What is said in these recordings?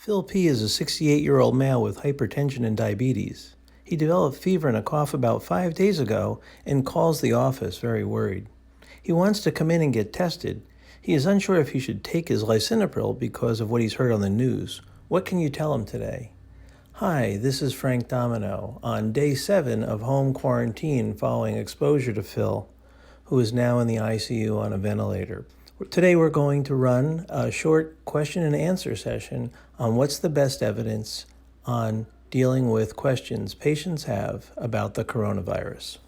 Phil P. is a 68-year-old male with hypertension and diabetes. He developed fever and a cough about 5 days ago and calls the office very worried. He wants to come in and get tested. He is unsure if he should take his lisinopril because of what he's heard on the news. What can you tell him today? Hi, this is Frank Domino on day 7 of home quarantine following exposure to Phil, who is now in the ICU on a ventilator. Today we're going to run a short question and answer session on what's the best evidence on dealing with questions patients have about the coronavirus.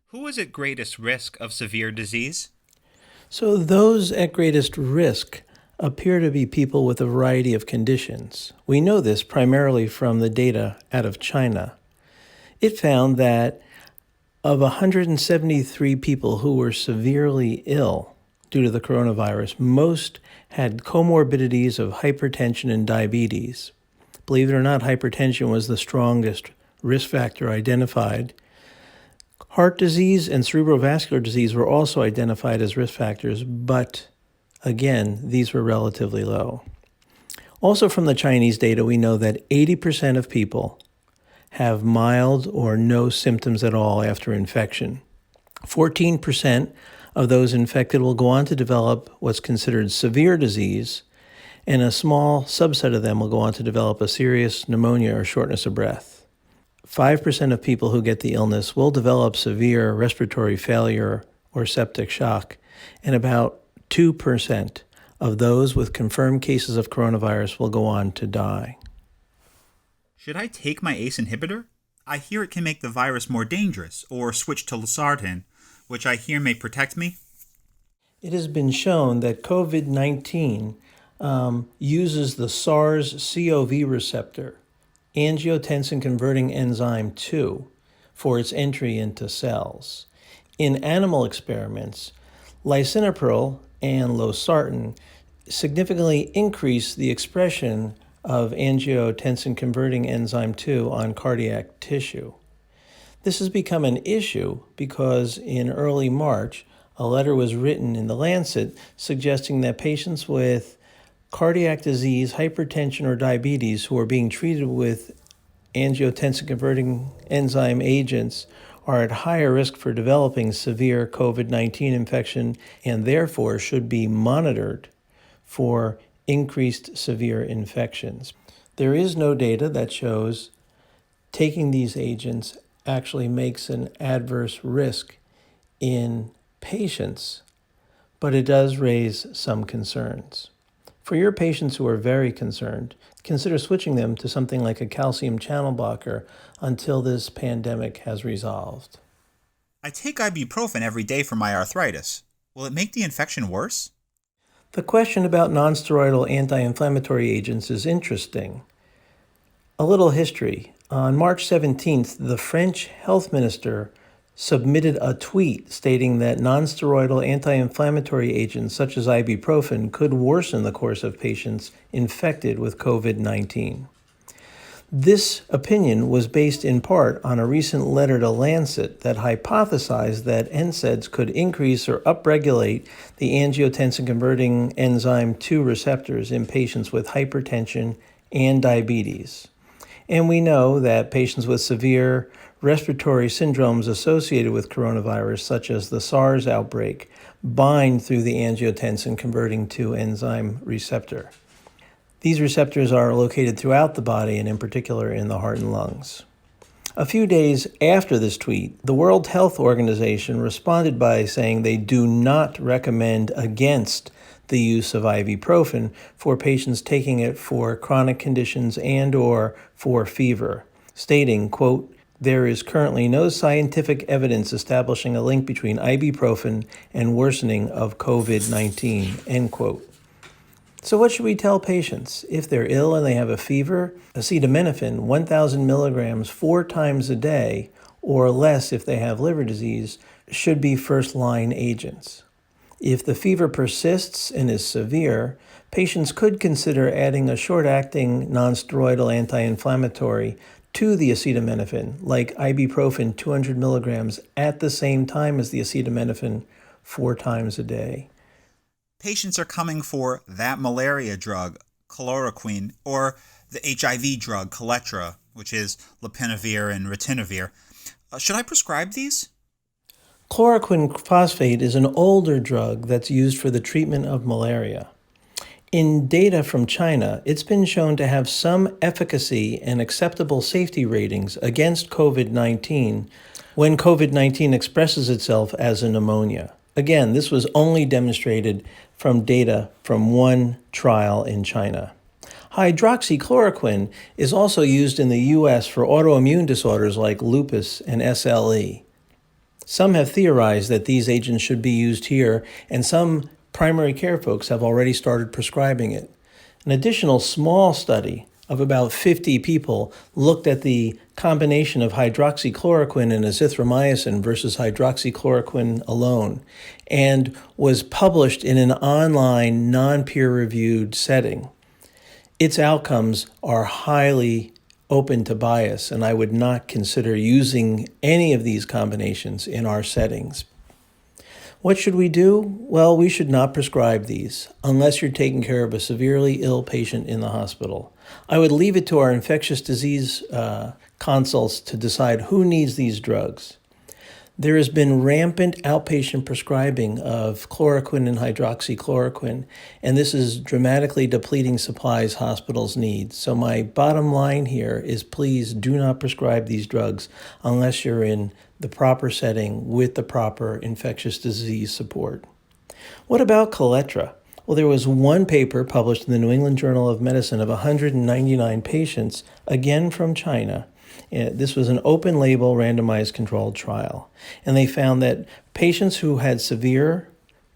Who is at greatest risk of severe disease? So those at greatest risk appear to be people with a variety of conditions. We know this primarily from the data out of China. It found that of 173 people who were severely ill due to the coronavirus, most had comorbidities of hypertension and diabetes. Believe it or not, hypertension was the strongest risk factor identified. Heart disease and cerebrovascular disease were also identified as risk factors, but again, these were relatively low. Also from the Chinese data, we know that 80% of people have mild or no symptoms at all after infection. 14% of those infected will go on to develop what's considered severe disease, and a small subset of them will go on to develop a serious pneumonia or shortness of breath. 5% of people who get the illness will develop severe respiratory failure or septic shock, and about 2% of those with confirmed cases of coronavirus will go on to die. Should I take my ACE inhibitor? I hear it can make the virus more dangerous, or switch to losartan, which I hear may protect me. It has been shown that COVID-19 uses the SARS-CoV receptor, angiotensin-converting enzyme 2, for its entry into cells. In animal experiments, lisinopril and losartan significantly increase the expression of angiotensin-converting enzyme 2 on cardiac tissue. This has become an issue because in early March, a letter was written in The Lancet suggesting that patients with cardiac disease, hypertension, or diabetes who are being treated with angiotensin-converting enzyme agents are at higher risk for developing severe COVID-19 infection and therefore should be monitored for increased severe infections. There is no data that shows taking these agents actually makes an adverse risk in patients, but it does raise some concerns. For your patients who are very concerned, consider switching them to something like a calcium channel blocker until this pandemic has resolved. I take ibuprofen every day for my arthritis. Will it make the infection worse? The question about nonsteroidal anti-inflammatory agents is interesting. A little history. On March 17th, the French health minister submitted a tweet stating that nonsteroidal anti-inflammatory agents such as ibuprofen could worsen the course of patients infected with COVID-19. This opinion was based in part on a recent letter to Lancet that hypothesized that NSAIDs could increase or upregulate the angiotensin-converting enzyme 2 receptors in patients with hypertension and diabetes. And we know that patients with severe respiratory syndromes associated with coronavirus, such as the SARS outbreak, bind through the angiotensin-converting 2 enzyme receptor. These receptors are located throughout the body and in particular in the heart and lungs. A few days after this tweet, the World Health Organization responded by saying they do not recommend against the use of ibuprofen for patients taking it for chronic conditions and or for fever, stating, quote, "There is currently no scientific evidence establishing a link between ibuprofen and worsening of COVID-19, end quote. So what should we tell patients? If they're ill and they have a fever, acetaminophen, 1,000 milligrams 4 times a day, or less if they have liver disease, should be first-line agents. If the fever persists and is severe, patients could consider adding a short-acting nonsteroidal anti-inflammatory to the acetaminophen, like ibuprofen 200 milligrams at the same time as the acetaminophen 4 times a day. Patients are coming for that malaria drug, chloroquine, or the HIV drug Coletra, which is lopinavir and ritonavir. Should I prescribe these? Chloroquine phosphate is an older drug that's used for the treatment of malaria. In data from China, it's been shown to have some efficacy and acceptable safety ratings against COVID-19 when COVID-19 expresses itself as a pneumonia. Again, this was only demonstrated from data from one trial in China. Hydroxychloroquine is also used in the U.S. for autoimmune disorders like lupus and SLE. Some have theorized that these agents should be used here, and some primary care folks have already started prescribing it. An additional small study of about 50 people looked at the combination of hydroxychloroquine and azithromycin versus hydroxychloroquine alone, and was published in an online, non-peer-reviewed setting. Its outcomes are highly open to bias, and I would not consider using any of these combinations in our settings. What should we do? Well, we should not prescribe these unless you're taking care of a severely ill patient in the hospital. I would leave it to our infectious disease consults to decide who needs these drugs. There has been rampant outpatient prescribing of chloroquine and hydroxychloroquine, and this is dramatically depleting supplies hospitals need. So my bottom line here is please do not prescribe these drugs unless you're in the proper setting with the proper infectious disease support. What about Coletra? Well, there was one paper published in the New England Journal of Medicine of 199 patients, again from China. This was an open-label randomized controlled trial, and they found that patients who had severe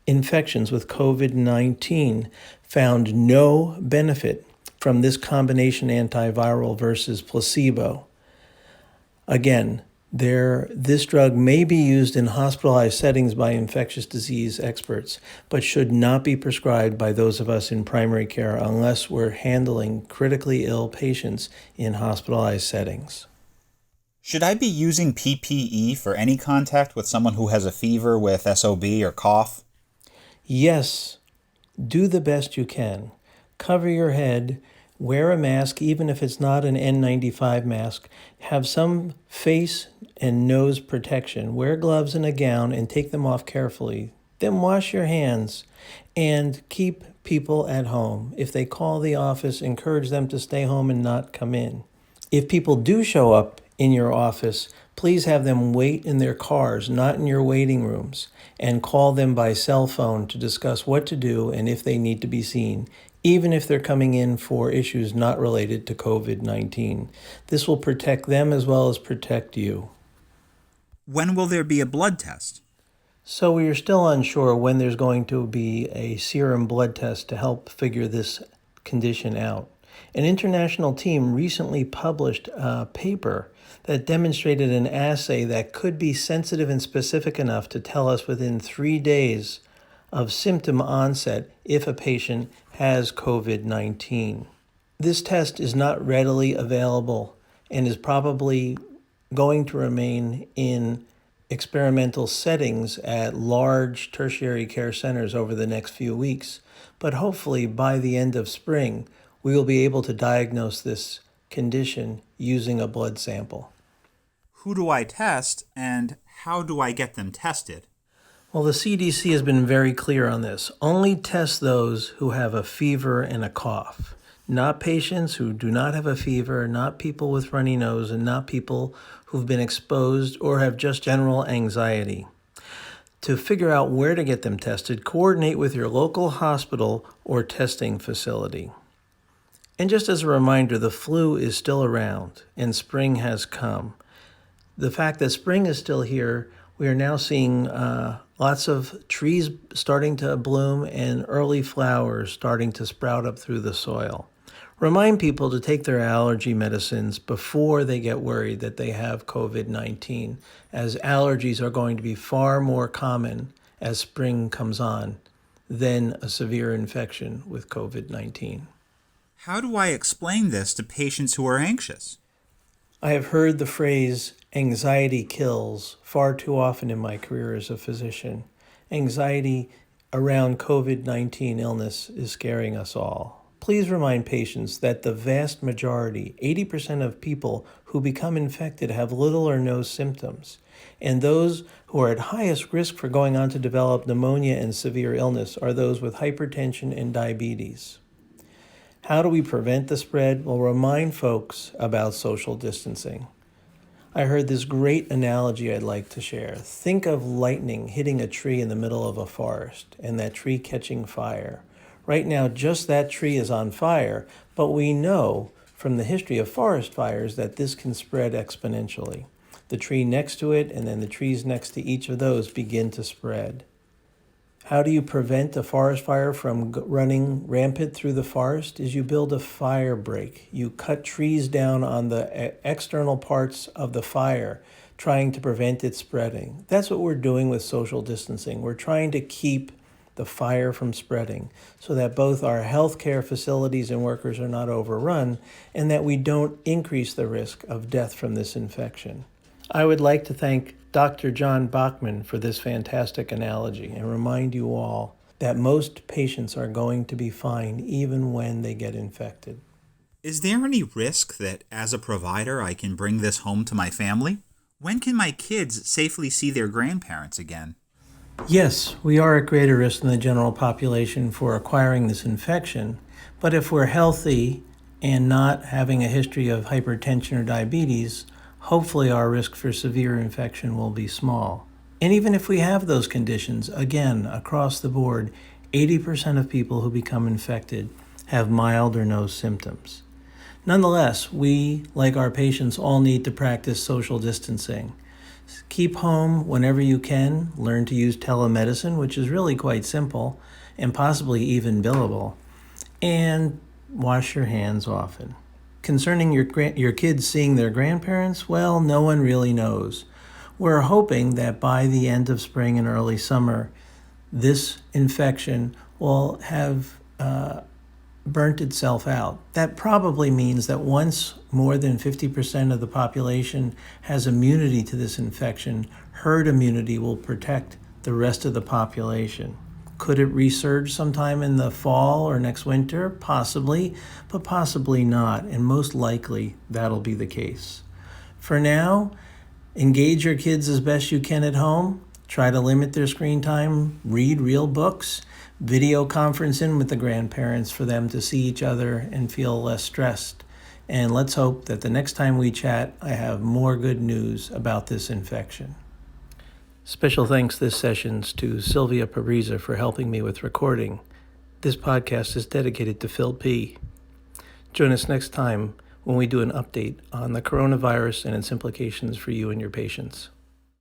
infections with COVID-19 found no benefit from this combination antiviral versus placebo. Again, this drug may be used in hospitalized settings by infectious disease experts, but should not be prescribed by those of us in primary care unless we're handling critically ill patients in hospitalized settings. Should I be using PPE for any contact with someone who has a fever with SOB or cough? Yes, do the best you can. Cover your head, wear a mask even if it's not an N95 mask, have some face and nose protection, wear gloves and a gown and take them off carefully. Then wash your hands and keep people at home. If they call the office, encourage them to stay home and not come in. If people do show up in your office, please have them wait in their cars, not in your waiting rooms, and call them by cell phone to discuss what to do and if they need to be seen, even if they're coming in for issues not related to COVID-19. This will protect them as well as protect you. When will there be a blood test? So we are still unsure when there's going to be a serum blood test to help figure this condition out. An international team recently published a paper that demonstrated an assay that could be sensitive and specific enough to tell us within 3 days of symptom onset if a patient has COVID-19. This test is not readily available and is probably going to remain in experimental settings at large tertiary care centers over the next few weeks, but hopefully by the end of spring, we will be able to diagnose this condition using a blood sample. Who do I test, and how do I get them tested? Well, the CDC has been very clear on this. Only test those who have a fever and a cough, not patients who do not have a fever, not people with runny nose, and not people who've been exposed or have just general anxiety. To figure out where to get them tested, coordinate with your local hospital or testing facility. And just as a reminder, the flu is still around and spring has come. The fact that spring is still here, we are now seeing lots of trees starting to bloom and early flowers starting to sprout up through the soil. Remind people to take their allergy medicines before they get worried that they have COVID-19, as allergies are going to be far more common as spring comes on than a severe infection with COVID-19. How do I explain this to patients who are anxious? I have heard the phrase anxiety kills far too often in my career as a physician. Anxiety around COVID-19 illness is scaring us all. please remind patients that the vast majority, 80% of people who become infected have little or no symptoms, and those who are at highest risk for going on to develop pneumonia and severe illness are those with hypertension and diabetes. How do we prevent the spread? Well, remind folks about social distancing. I heard this great analogy I'd like to share. Think of lightning hitting a tree in the middle of a forest and that tree catching fire. Right now, just that tree is on fire, but we know from the history of forest fires that this can spread exponentially. The tree next to it and then the trees next to each of those begin to spread. How do you prevent a forest fire from running rampant through the forest? Is you build a fire break. You cut trees down on the external parts of the fire, trying to prevent it spreading. That's what we're doing with social distancing. We're trying to keep the fire from spreading so that both our healthcare facilities and workers are not overrun and that we don't increase the risk of death from this infection. I would like to thank Dr. John Bachman for this fantastic analogy and remind you all that most patients are going to be fine even when they get infected. Is there any risk that as a provider I can bring this home to my family? When can my kids safely see their grandparents again? Yes, we are at greater risk than the general population for acquiring this infection, but if we're healthy and not having a history of hypertension or diabetes, hopefully our risk for severe infection will be small. And even if we have those conditions, again, across the board, 80% of people who become infected have mild or no symptoms. Nonetheless, we, like our patients, all need to practice social distancing. Keep home whenever you can. Learn to use telemedicine, which is really quite simple and possibly even billable. And wash your hands often. Concerning your kids seeing their grandparents, well, no one really knows. We're hoping that by the end of spring and early summer, this infection will have burnt itself out. That probably means that once more than 50% of the population has immunity to this infection, herd immunity will protect the rest of the population. Could it resurge sometime in the fall or next winter? Possibly, but possibly not, and most likely that'll be the case. For now, engage your kids as best you can at home. Try to limit their screen time, read real books, video conference in with the grandparents for them to see each other and feel less stressed. And let's hope that the next time we chat, I have more good news about this infection. Special thanks this session's to Sylvia Pabrisa for helping me with recording. This podcast is dedicated to Phil P. Join us next time when we do an update on the coronavirus and its implications for you and your patients.